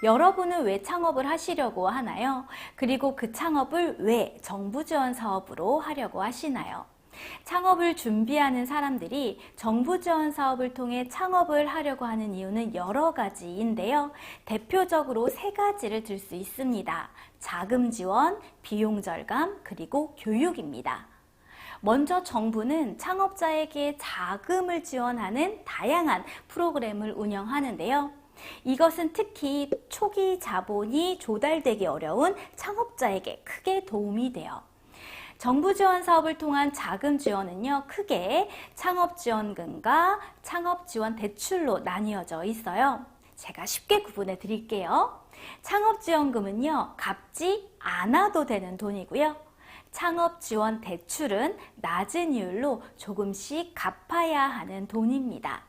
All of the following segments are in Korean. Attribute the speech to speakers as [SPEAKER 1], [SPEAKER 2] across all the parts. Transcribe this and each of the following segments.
[SPEAKER 1] 여러분은 왜 창업을 하시려고 하나요? 그리고 그 창업을 왜 정부 지원 사업으로 하려고 하시나요? 창업을 준비하는 사람들이 정부 지원 사업을 통해 창업을 하려고 하는 이유는 여러 가지인데요. 대표적으로 세 가지를 들 수 있습니다. 자금 지원, 비용 절감, 그리고 교육입니다. 먼저 정부는 창업자에게 자금을 지원하는 다양한 프로그램을 운영하는데요. 이것은 특히 초기 자본이 조달되기 어려운 창업자에게 크게 도움이 돼요. 정부 지원 사업을 통한 자금 지원은요, 크게 창업지원금과 창업지원 대출로 나뉘어져 있어요. 제가 쉽게 구분해 드릴게요. 창업지원금은요, 갚지 않아도 되는 돈이고요. 창업지원 대출은 낮은 이율로 조금씩 갚아야 하는 돈입니다.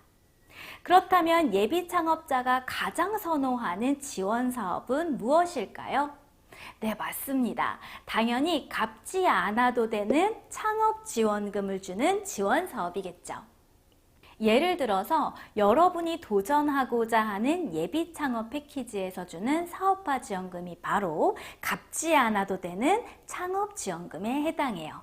[SPEAKER 1] 그렇다면 예비 창업자가 가장 선호하는 지원 사업은 무엇일까요? 네, 맞습니다. 당연히 갚지 않아도 되는 창업지원금을 주는 지원 사업이겠죠. 예를 들어서 여러분이 도전하고자 하는 예비 창업 패키지에서 주는 사업화 지원금이 바로 갚지 않아도 되는 창업지원금에 해당해요.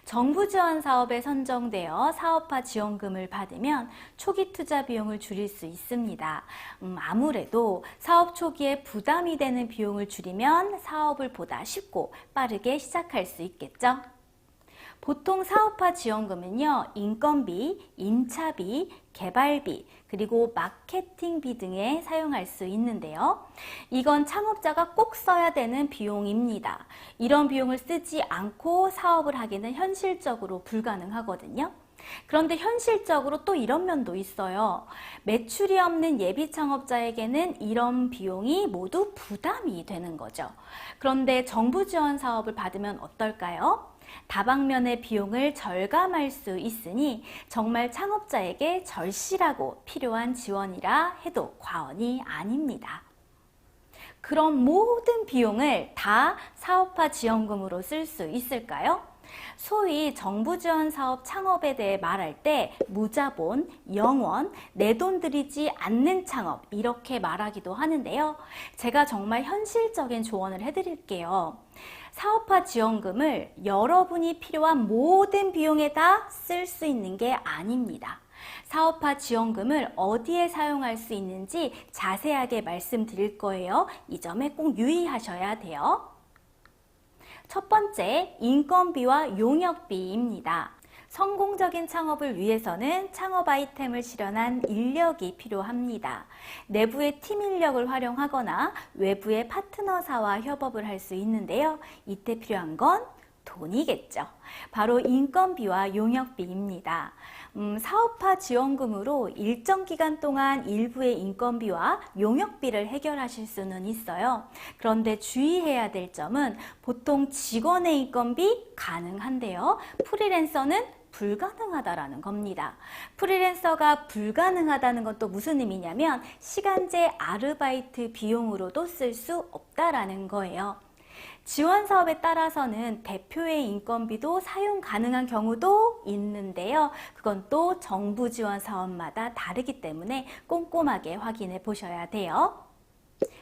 [SPEAKER 1] 정부 지원 사업에 선정되어 사업화 지원금을 받으면 초기 투자 비용을 줄일 수 있습니다. 아무래도 사업 초기에 부담이 되는 비용을 줄이면 사업을 보다 쉽고 빠르게 시작할 수 있겠죠. 보통 사업화 지원금은요, 인건비, 임차비, 개발비, 그리고 마케팅비 등에 사용할 수 있는데요. 이건 창업자가 꼭 써야 되는 비용입니다. 이런 비용을 쓰지 않고 사업을 하기는 현실적으로 불가능하거든요. 그런데 현실적으로 또 이런 면도 있어요. 매출이 없는 예비 창업자에게는 이런 비용이 모두 부담이 되는 거죠. 그런데 정부 지원 사업을 받으면 어떨까요? 다방면의 비용을 절감할 수 있으니 정말 창업자에게 절실하고 필요한 지원이라 해도 과언이 아닙니다. 그럼 모든 비용을 다 사업화 지원금으로 쓸 수 있을까요? 소위 정부 지원 사업 창업에 대해 말할 때 무자본, 영원, 내 돈 들이지 않는 창업 이렇게 말하기도 하는데요. 제가 정말 현실적인 조언을 해드릴게요. 사업화 지원금을 여러분이 필요한 모든 비용에다 쓸 수 있는 게 아닙니다. 사업화 지원금을 어디에 사용할 수 있는지 자세하게 말씀드릴 거예요. 이 점에 꼭 유의하셔야 돼요. 첫 번째, 인건비와 용역비입니다. 성공적인 창업을 위해서는 창업 아이템을 실현한 인력이 필요합니다. 내부의 팀 인력을 활용하거나 외부의 파트너사와 협업을 할 수 있는데요. 이때 필요한 건 돈이겠죠. 바로 인건비와 용역비입니다. 사업화 지원금으로 일정 기간 동안 일부의 인건비와 용역비를 해결하실 수는 있어요. 그런데 주의해야 될 점은 보통 직원의 인건비 가능한데요. 프리랜서는 불가능하다라는 겁니다. 프리랜서가 불가능하다는 건 또 무슨 의미냐면 시간제 아르바이트 비용으로도 쓸 수 없다라는 거예요. 지원 사업에 따라서는 대표의 인건비도 사용 가능한 경우도 있는데요. 그건 또 정부 지원 사업마다 다르기 때문에 꼼꼼하게 확인해 보셔야 돼요.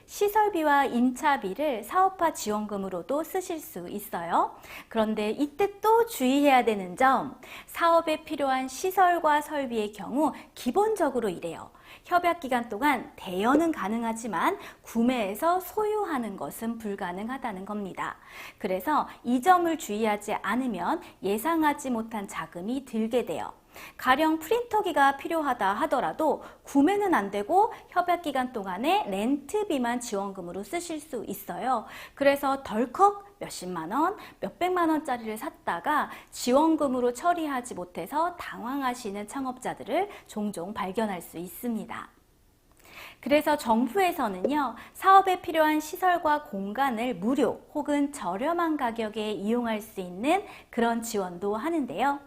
[SPEAKER 1] 시설비와 임차비를 사업화 지원금으로도 쓰실 수 있어요. 그런데 이때 또 주의해야 되는 점, 사업에 필요한 시설과 설비의 경우 기본적으로 이래요. 협약 기간 동안 대여는 가능하지만 구매해서 소유하는 것은 불가능하다는 겁니다. 그래서 이 점을 주의하지 않으면 예상하지 못한 자금이 들게 돼요. 가령 프린터기가 필요하다 하더라도 구매는 안 되고 협약 기간 동안에 렌트비만 지원금으로 쓰실 수 있어요. 그래서 덜컥 몇십만 원, 몇백만 원짜리를 샀다가 지원금으로 처리하지 못해서 당황하시는 창업자들을 종종 발견할 수 있습니다. 그래서 정부에서는요, 사업에 필요한 시설과 공간을 무료 혹은 저렴한 가격에 이용할 수 있는 그런 지원도 하는데요.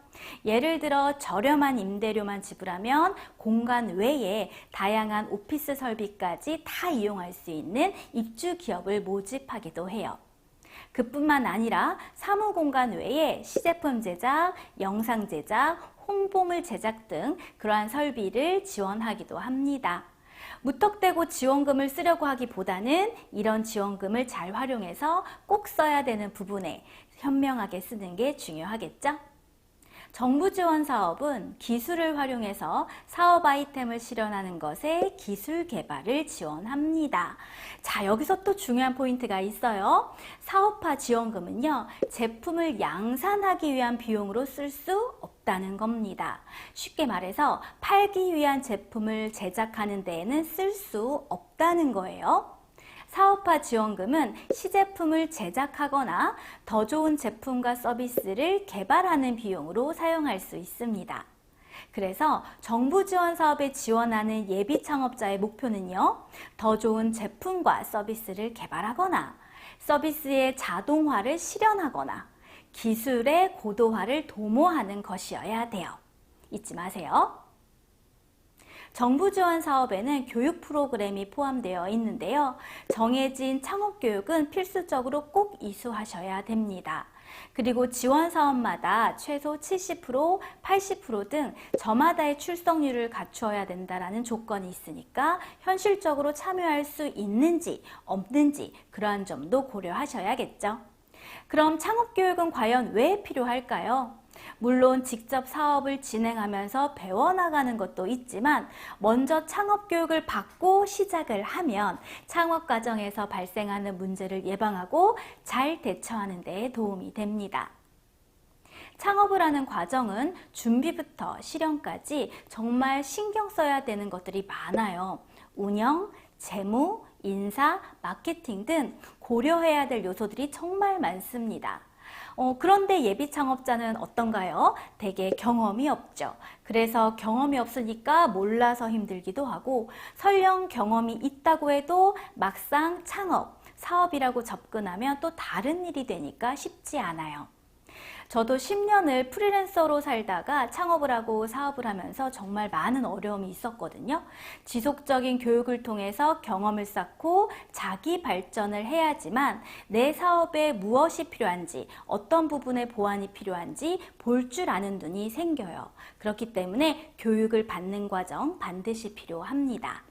[SPEAKER 1] 예를 들어 저렴한 임대료만 지불하면 공간 외에 다양한 오피스 설비까지 다 이용할 수 있는 입주 기업을 모집하기도 해요. 그뿐만 아니라 사무공간 외에 시제품 제작, 영상 제작, 홍보물 제작 등 그러한 설비를 지원하기도 합니다. 무턱대고 지원금을 쓰려고 하기보다는 이런 지원금을 잘 활용해서 꼭 써야 되는 부분에 현명하게 쓰는 게 중요하겠죠? 정부 지원 사업은 기술을 활용해서 사업 아이템을 실현하는 것에 기술 개발을 지원합니다. 자, 여기서 또 중요한 포인트가 있어요. 사업화 지원금은요, 제품을 양산하기 위한 비용으로 쓸 수 없다는 겁니다. 쉽게 말해서 팔기 위한 제품을 제작하는 데에는 쓸 수 없다는 거예요. 사업화 지원금은 시제품을 제작하거나 더 좋은 제품과 서비스를 개발하는 비용으로 사용할 수 있습니다. 그래서 정부 지원 사업에 지원하는 예비 창업자의 목표는요, 더 좋은 제품과 서비스를 개발하거나 서비스의 자동화를 실현하거나 기술의 고도화를 도모하는 것이어야 돼요. 잊지 마세요. 정부 지원 사업에는 교육 프로그램이 포함되어 있는데요. 정해진 창업 교육은 필수적으로 꼭 이수하셔야 됩니다. 그리고 지원 사업마다 최소 70%, 80% 등 저마다의 출석률을 갖추어야 된다는 조건이 있으니까 현실적으로 참여할 수 있는지 없는지 그러한 점도 고려하셔야겠죠. 그럼 창업 교육은 과연 왜 필요할까요? 물론 직접 사업을 진행하면서 배워나가는 것도 있지만 먼저 창업 교육을 받고 시작을 하면 창업 과정에서 발생하는 문제를 예방하고 잘 대처하는 데 도움이 됩니다. 창업을 하는 과정은 준비부터 실현까지 정말 신경 써야 되는 것들이 많아요. 운영, 재무, 인사, 마케팅 등 고려해야 될 요소들이 정말 많습니다. 그런데 예비 창업자는 어떤가요? 대개 경험이 없죠. 그래서 경험이 없으니까 몰라서 힘들기도 하고 설령 경험이 있다고 해도 막상 창업, 사업이라고 접근하면 또 다른 일이 되니까 쉽지 않아요. 저도 10년을 프리랜서로 살다가 창업을 하고 사업을 하면서 정말 많은 어려움이 있었거든요. 지속적인 교육을 통해서 경험을 쌓고 자기 발전을 해야지만 내 사업에 무엇이 필요한지, 어떤 부분에 보완이 필요한지 볼 줄 아는 눈이 생겨요. 그렇기 때문에 교육을 받는 과정 반드시 필요합니다.